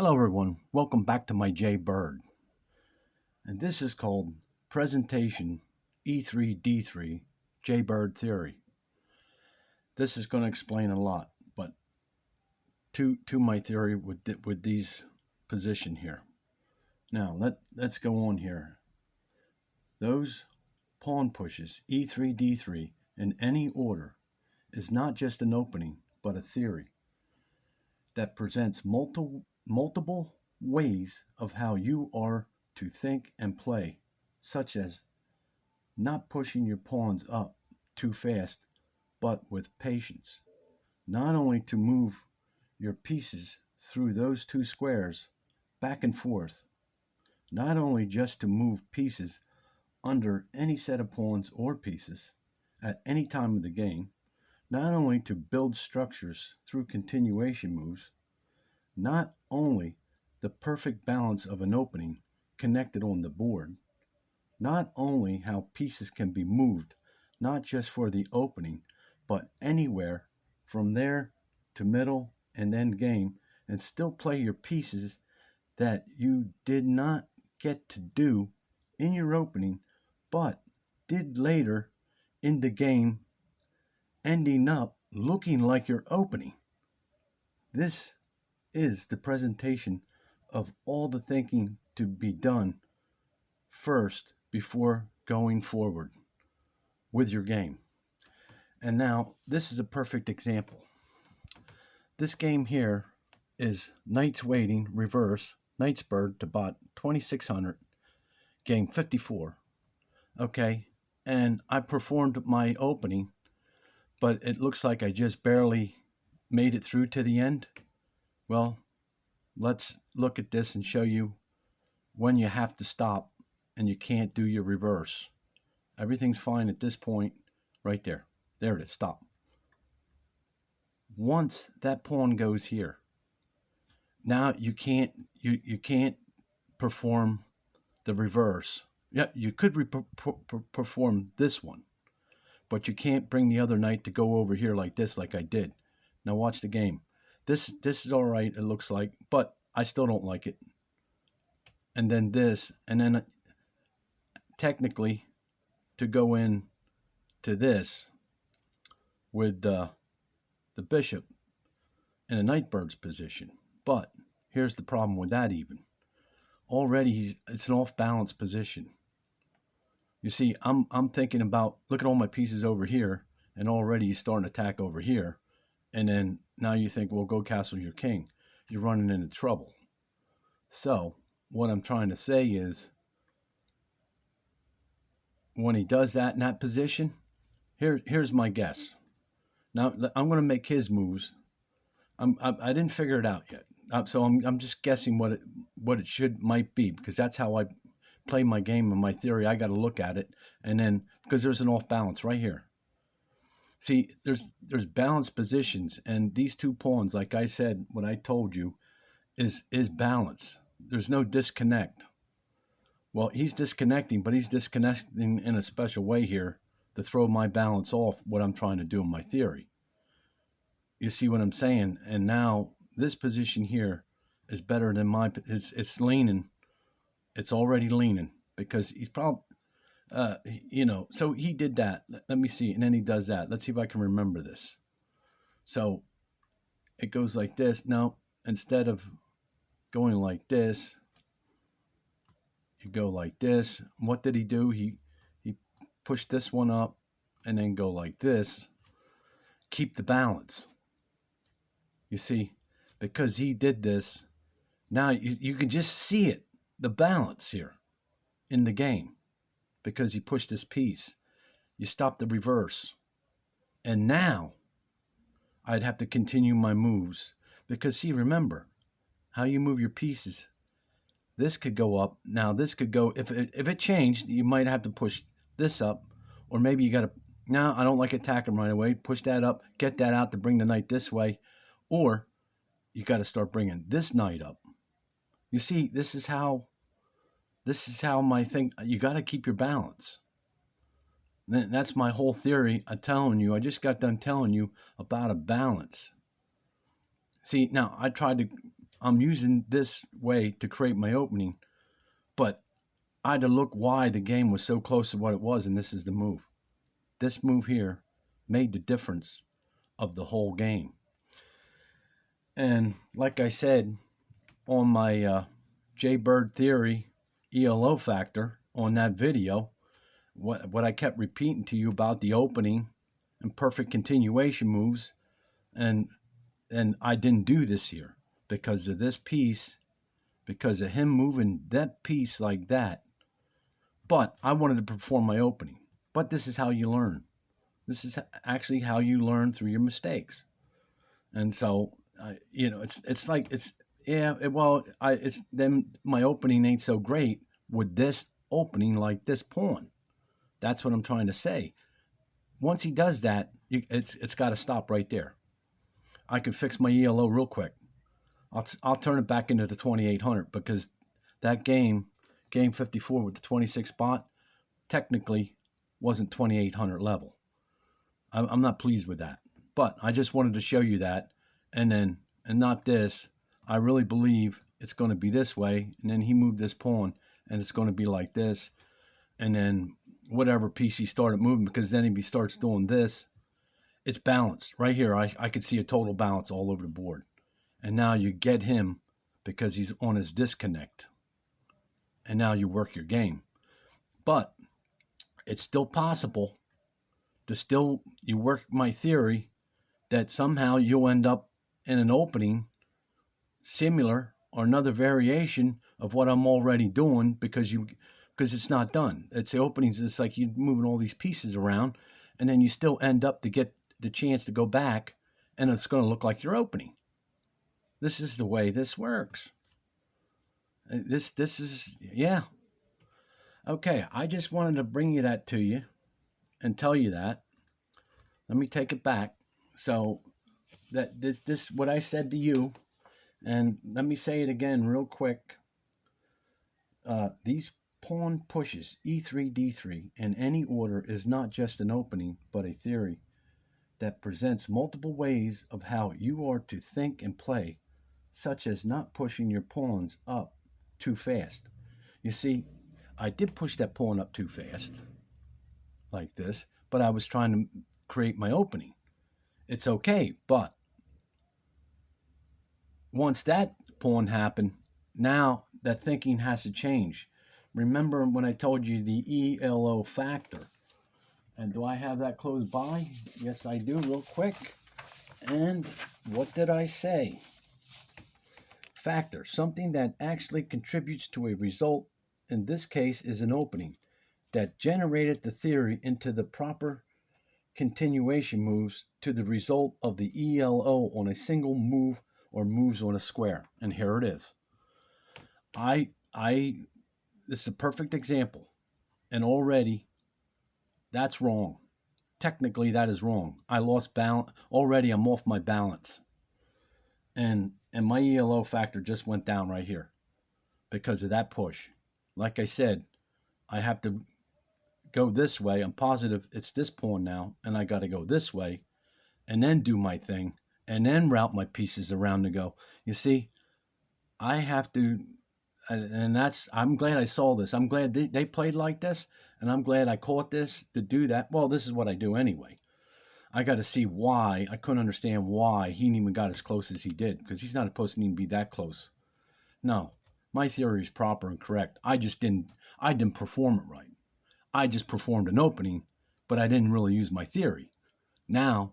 Hello everyone, welcome back to my jbird. And this is called Presentation E3D3 jbird Theory. This is going to explain a lot, but to my theory with these position here. Now let's go on here. Those pawn pushes E3D3 in any order is not just an opening, but a theory that presents multiple ways of how you are to think and play, such as not pushing your pawns up too fast, but with patience. Not only to move your pieces through those two squares back and forth, not only just to move pieces under any set of pawns or pieces at any time of the game, not only to build structures through continuation moves, not only the perfect balance of an opening connected on the board, not only how pieces can be moved, not just for the opening, but anywhere from there to middle and end game, and still play your pieces that you did not get to do in your opening, but did later in the game, ending up looking like your opening. This is the presentation of all the thinking to be done first before going forward with your game. And now this is a perfect example. This game here is Knights Waiting reverse, Knights Bird to bot 2600, game 54. Okay, and I performed my opening, but it looks like I just barely made it through to the end. Well, let's look at this and show you when you have to stop and you can't do your reverse. Everything's fine at this point right there. There it is, stop. Once that pawn goes here, now you can't perform the reverse. Yeah, you could perform this one, but you can't bring the other knight to go over here like this, like I did. Now watch the game. This is all right, it looks like, but I still don't like it. And then this, and then technically to go in to this with the bishop in a knight bird's position. But here's the problem with that even. Already it's an off balance position. You see, I'm thinking about, look at all my pieces over here, and already he's starting to attack over here. And then now you think, well, go castle your king. You're running into trouble. So what I'm trying to say is, when he does that in that position, here's my guess. Now I'm going to make his moves. I didn't figure it out yet, so I'm just guessing what it might be, because that's how I play my game and my theory. I got to look at it, and then because there's an off balance right here. See, there's balanced positions, and these two pawns, like I said, what I told you, is balance. There's no disconnect. Well, he's disconnecting, but he's disconnecting in a special way here to throw my balance off what I'm trying to do in my theory. You see what I'm saying? And now this position here is better than my. It's leaning. It's already leaning because he's probably. So he did that. Let me see. And then he does that. Let's see if I can remember this. So it goes like this. Now, instead of going like this, you go like this. What did he do? He pushed this one up and then go like this. Keep the balance. You see, because he did this, now you can just see it, the balance here in the game. Because he pushed this piece, you stop the reverse, and now I'd have to continue my moves, because see, remember how you move your pieces. This could go up. Now this could go, if it changed, you might have to push this up, or maybe you got to, now I don't like attacking right away, push that up, get that out to bring the knight this way, or you got to start bringing this knight up. You see, this is how my thing, you got to keep your balance. That's my whole theory. I'm telling you, I just got done telling you about a balance. See, now I tried to I'm using this way to create my opening, but I had to look why the game was so close to what it was, and this is the move. This move here made the difference of the whole game. And like I said on my jbird theory ELO factor on that video, what I kept repeating to you about the opening and perfect continuation moves, and I didn't do this here because of this piece, because of him moving that piece like that. But I wanted to perform my opening. But this is how you learn. This is actually how you learn through your mistakes. And so, it's like it's yeah. It's then my opening ain't so great with this opening like this pawn. That's what I'm trying to say. Once he does that, it's got to stop right there. I can fix my ELO real quick. I'll turn it back into the 2800 because that game 54 with the 26 spot, technically wasn't 2800 level. I'm not pleased with that, but I just wanted to show you that, and not this. I really believe it's going to be this way, and then he moved this pawn, and it's going to be like this, and then whatever piece he started moving, because then if he starts doing this, it's balanced. Right here, I could see a total balance all over the board. And now you get him because he's on his disconnect. And now you work your game. But it's still possible to still, you work my theory that somehow you'll end up in an opening similar or another variation of what I'm already doing because it's not done. It's the openings. It's like you're moving all these pieces around, and then you still end up to get the chance to go back, and it's going to look like you're opening. This is the way this works. This is, yeah. Okay, I just wanted to bring you that to you and tell you that. Let me take it back. So that this what I said to you, and let me say it again real quick. These pawn pushes, E3, D3, in any order is not just an opening, but a theory that presents multiple ways of how you are to think and play, such as not pushing your pawns up too fast. You see, I did push that pawn up too fast, like this, but I was trying to create my opening. It's okay, but once that pawn happened, now that thinking has to change. Remember when I told you the ELO factor? And do I have that close by? Yes, I do, real quick. And what did I say? Factor, something that actually contributes to a result, in this case is an opening, that generated the theory into the proper continuation moves to the result of the ELO on a single move or moves on a square. And here it is. This is a perfect example. And already that's wrong. Technically that is wrong. I lost balance. Already I'm off my balance. And my ELO factor just went down right here because of that push. Like I said, I have to go this way. I'm positive it's this pawn now, and I got to go this way and then do my thing and then route my pieces around to go. You see, I have to, and I'm glad I saw this. I'm glad they played like this, and I'm glad I caught this to do that. Well, this is what I do anyway. I got to see why. I couldn't understand why he even got as close as he did, because he's not supposed to even be that close. No, my theory is proper and correct. I didn't perform it right. I just performed an opening, but I didn't really use my theory. Now,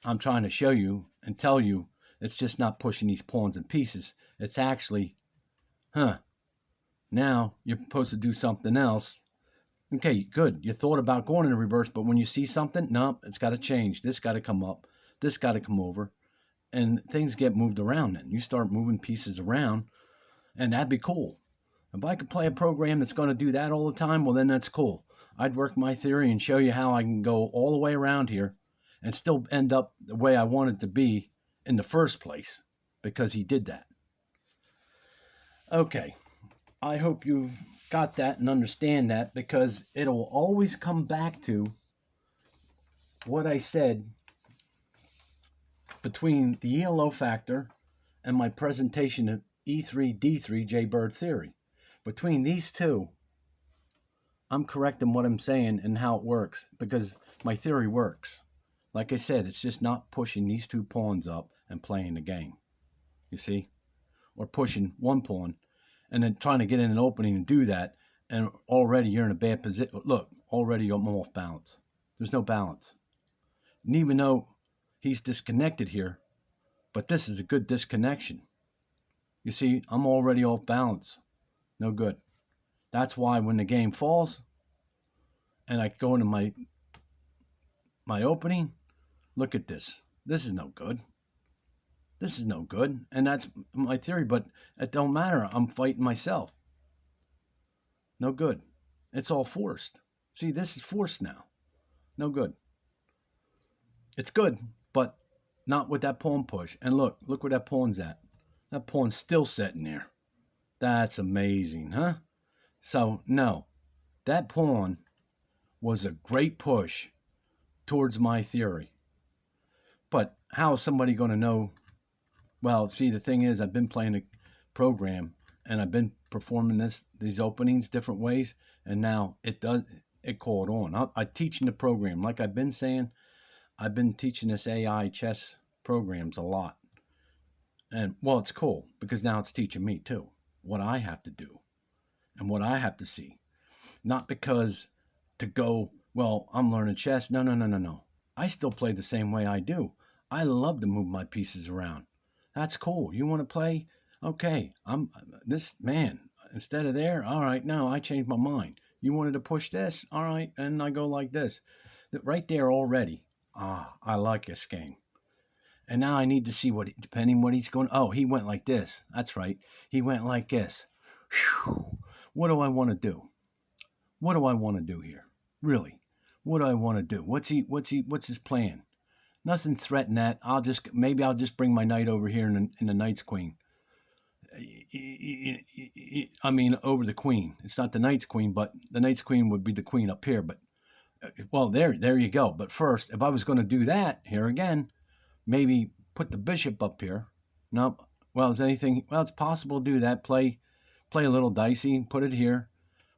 I'm trying to show you and tell you it's just not pushing these pawns and pieces. It's actually, now you're supposed to do something else. Okay, good. You thought about going in the reverse, but when you see something, no, it's got to change. This got to come up. This got to come over. And things get moved around then. You start moving pieces around, and that'd be cool. If I could play a program that's going to do that all the time, well, then that's cool. I'd work my theory and show you how I can go all the way around here and still end up the way I wanted to be in the first place because he did that. Okay, I hope you got that and understand that, because it'll always come back to what I said between the ELO factor and my presentation of E3D3 Jaybird theory. Between these two, I'm correcting what I'm saying and how it works because my theory works. Like I said, it's just not pushing these two pawns up and playing the game. You see? Or pushing one pawn and then trying to get in an opening and do that, and already you're in a bad position. Look, already I'm off balance. There's no balance. And even though he's disconnected here, but this is a good disconnection. You see, I'm already off balance. No good. That's why when the game falls and I go into my opening, look at this. This is no good. This is no good. And that's my theory, but it don't matter. I'm fighting myself. No good. It's all forced. See, this is forced now. No good. It's good, but not with that pawn push. And look where that pawn's at. That pawn's still sitting there. That's amazing, huh? So, no, that pawn was a great push towards my theory. But how is somebody going to know? Well, see, the thing is, I've been playing a program and I've been performing these openings different ways, and now it caught on. I teach in the program. Like I've been saying, I've been teaching this AI chess programs a lot. And, well, it's cool because now it's teaching me, too, what I have to do and what I have to see. Not because to go, well, I'm learning chess. No. I still play the same way I do. I love to move my pieces around. That's cool. You want to play? Okay, I'm this man. Instead of there, all right, no, I changed my mind. You wanted to push this? All right, and I go like this. Right there already. I like this game. And now I need to see depending what he's going. Oh, he went like this. That's right. He went like this. Whew. What do I want to do? What do I want to do here? Really? What do I want to do? What's his plan? Nothing threaten that. Maybe I'll just bring my knight over here in the knight's queen. I mean, over the queen. It's not the knight's queen, but the knight's queen would be the queen up here. But, well, there you go. But first, if I was going to do that, here again, maybe put the bishop up here. Nope. Well, it's possible to do that. Play a little dicey, put it here,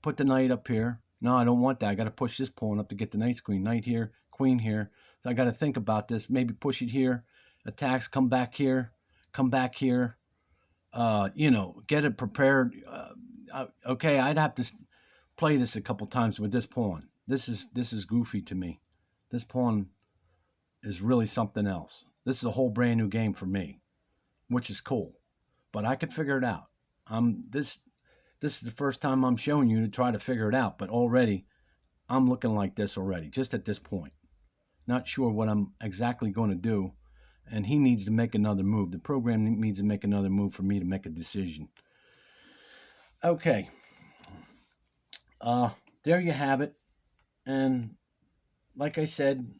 put the knight up here. No, I don't want that. I got to push this pawn up to get the knight's queen. Knight here, queen here. So I got to think about this. Maybe push it here, attacks, come back here. Get it prepared. Okay, I'd have to play this a couple times with this pawn. This is goofy to me. This pawn is really something else. This is a whole brand new game for me, which is cool. But I could figure it out. This is the first time I'm showing you to try to figure it out, but already I'm looking like this already, just at this point. Not sure what I'm exactly going to do, and he needs to make another move. The program needs to make another move for me to make a decision. Okay. There you have it. And like I said,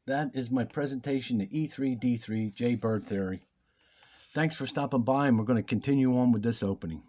that is my presentation to E3D3 Jaybird theory. Thanks for stopping by, and we're going to continue on with this opening.